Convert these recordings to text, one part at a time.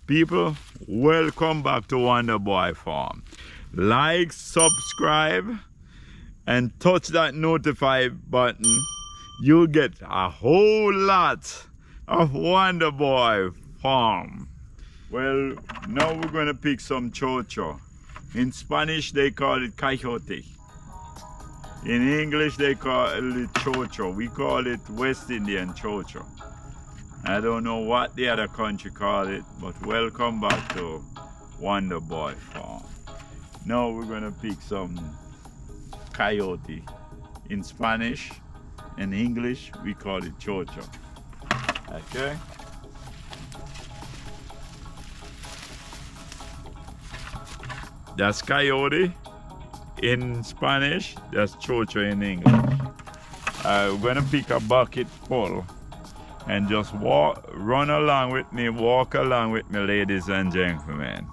People, welcome back to Wonder Boy Farm. Like, subscribe, and touch that notify button. You'll get a whole lot of Wonder Boy Farm. Well, now we're going to pick some chocho. In Spanish, they call it coyote. In English, they call it chocho. We call it West Indian chocho. I don't know what the other country call it, but welcome back to Wonder Boy Farm. Now we're gonna pick some coyote. In Spanish and English, we call it chocho. Okay? That's coyote in Spanish, that's chocho in English. We're gonna pick a bucket full and just run along with me, walk along with me, ladies and gentlemen.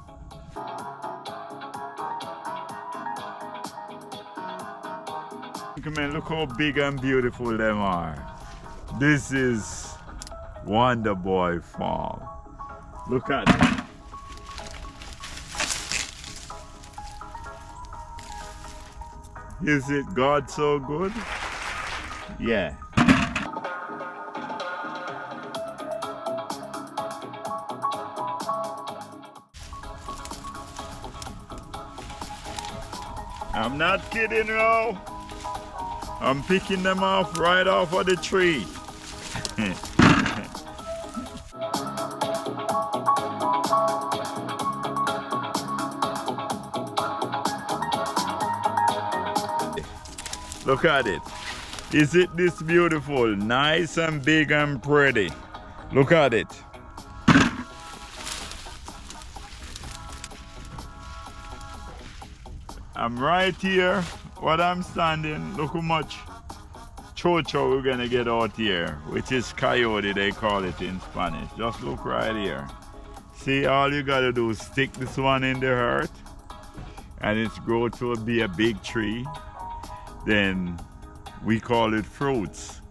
Look how big and beautiful them are. This is Wonder Boy Farm. Look at it. Is it God so good? Yeah. I'm not kidding, Ro. I'm picking them off right off of the tree. Look at it. Is it this beautiful? Nice and big and pretty. Look at it. I'm right here, what I'm standing, look how much chocho we're gonna get out here, which is coyote, they call it in Spanish. Just look right here. See, all you gotta do is stick this one in the earth and it's grow to be a big tree. Then we call it fruits.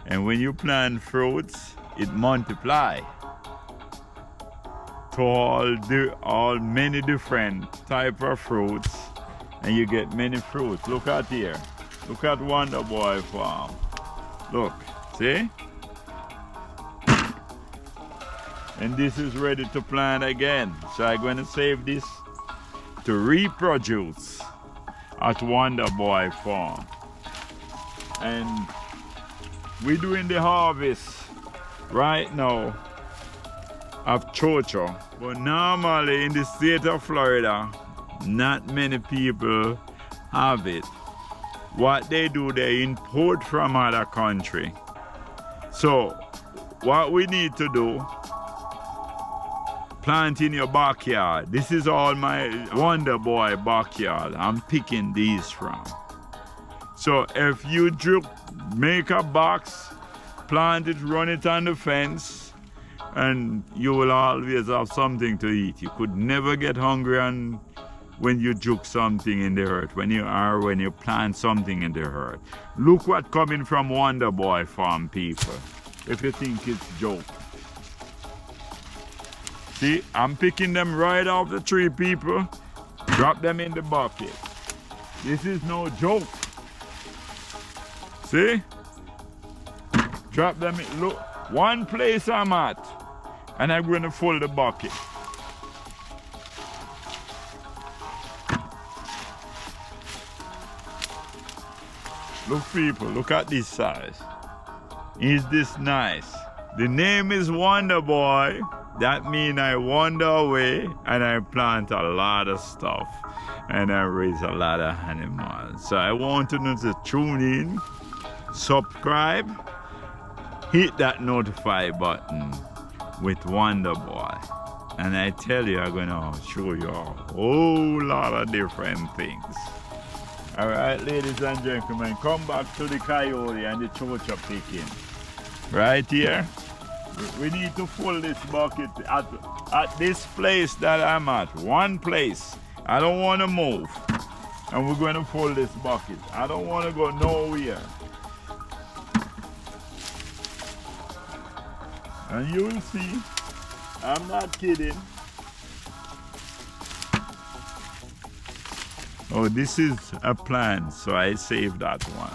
And when you plant fruits, it multiply to all many different type of fruits. And you get many fruits. Look at here. Look at Wonder Boy Farm. Look, see? And this is ready to plant again. So I'm going to save this to reproduce at Wonder Boy Farm. And we're doing the harvest right now of chocho. But normally in the state of Florida, not many people have it. What they do, they import from other country. So what we need to do, plant in your backyard. This is all my Wonder Boy backyard. I'm picking these from. So if you make a box, plant it, run it on the fence, and you will always have something to eat. You could never get hungry when you juke something in the earth, when you plant something in the earth. Look what coming from Wonder Boy Farm, people, if you think it's joke. See, I'm picking them right off the tree, people. Drop them in the bucket. This is no joke. See? Drop them in, look, one place I'm at, and I'm gonna fill the bucket. Look, people, look at this size. Is this nice? The name is Wonder Boy. That means I wander away and I plant a lot of stuff and I raise a lot of animals. So I want you to tune in, subscribe, hit that notify button with Wonder Boy. And I tell you, I'm gonna show you a whole lot of different things. All right, ladies and gentlemen, come back to the coyote and the chocho picking. Right here, we need to fill this bucket at this place that I'm at. One place. I don't want to move. And we're going to fill this bucket. I don't want to go nowhere. And you will see I'm not kidding. Oh, this is a plan, so I saved that one.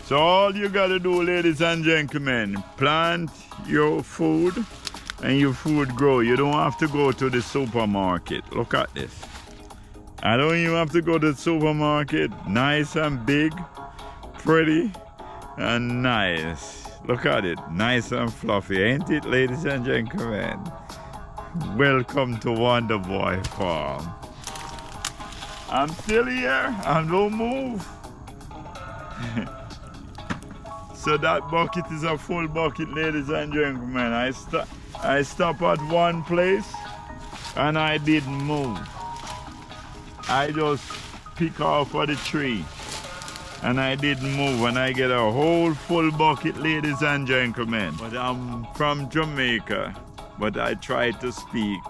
So all you gotta do, ladies and gentlemen, plant your food and your food grow. You don't have to go to the supermarket. Look at this. I don't even have to go to the supermarket. Nice and big, pretty and nice. Look at it, nice and fluffy, ain't it, ladies and gentlemen? Welcome to Wonder Boy Farm. I'm still here, I don't move. So that bucket is a full bucket, ladies and gentlemen. I stop at one place and I didn't move. I just pick off of the tree and I didn't move, and I get a whole full bucket, ladies and gentlemen. But I'm from Jamaica, but I try to speak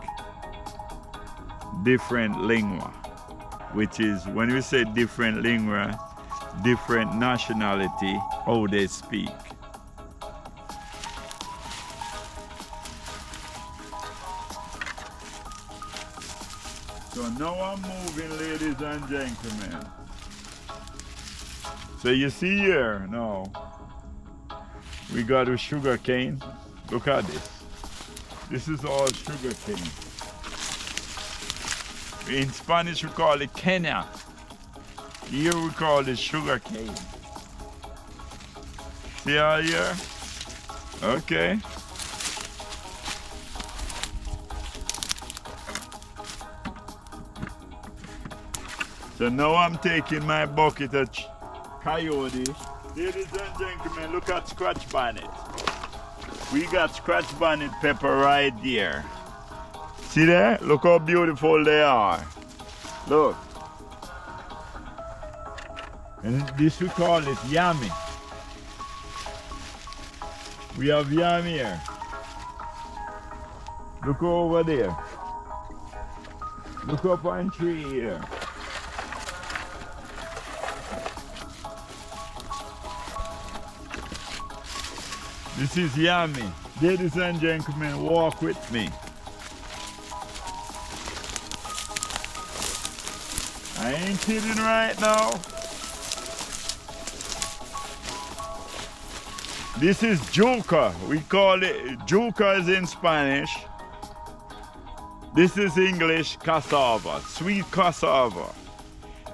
different lingua, which is, when we say different lingua, different nationality, how they speak. So now I'm moving, ladies and gentlemen. So you see here now, we got a sugar cane. Look at this. This is all sugar cane. In Spanish we call it quena. Here we call it sugar cane. See how here? Okay. So now I'm taking my bucket of coyote. Ladies and gentlemen, look at scratch bonnet. We got scratch bonnet pepper right there. See there? Look how beautiful they are. Look. And this we call it yummy. We have yam here. Look over there. Look up on tree here. This is yummy. Ladies and gentlemen, walk with me. I ain't kidding right now. This is yuca. We call it, yuca is in Spanish. This is English cassava, sweet cassava.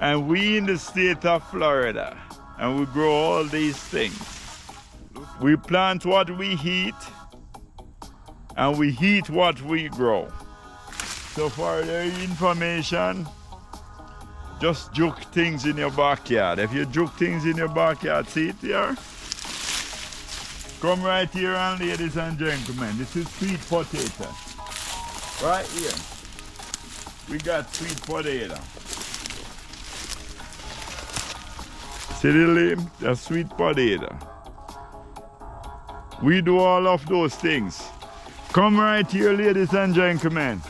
And we in the state of Florida, and we grow all these things. We plant what we eat, and we eat what we grow. So for your information, just juke things in your backyard. If you juke things in your backyard, see it here? Come right here, and ladies and gentlemen, this is sweet potato. Right here. We got sweet potato. See the limb? That's sweet potato. We do all of those things. Come right here, ladies and gentlemen.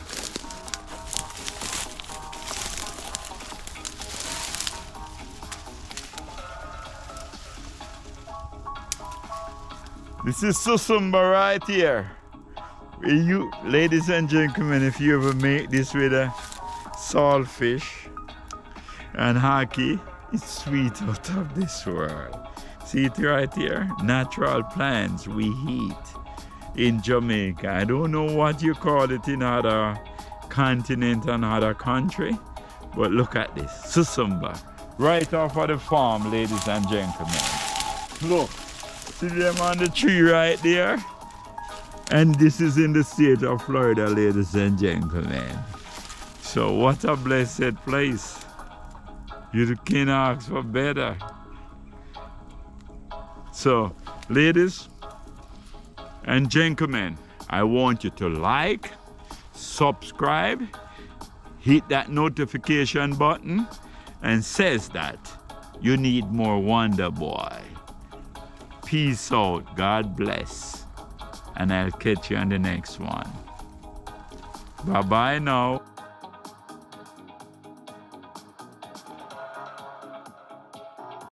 This is susumba right here. You, ladies and gentlemen, if you ever make this with a saltfish and hockey, it's sweet out of this world. See it right here? Natural plants we eat in Jamaica. I don't know what you call it in other continent and other country, but look at this, susumba. Right off of the farm, ladies and gentlemen. Look, see them on the tree right there? And this is in the state of Florida, ladies and gentlemen. So what a blessed place. You can't ask for better. So, ladies and gentlemen, I want you to like, subscribe, hit that notification button, and says that you need more Wonder Boy. Peace out, God bless, and I'll catch you on the next one. Bye-bye now.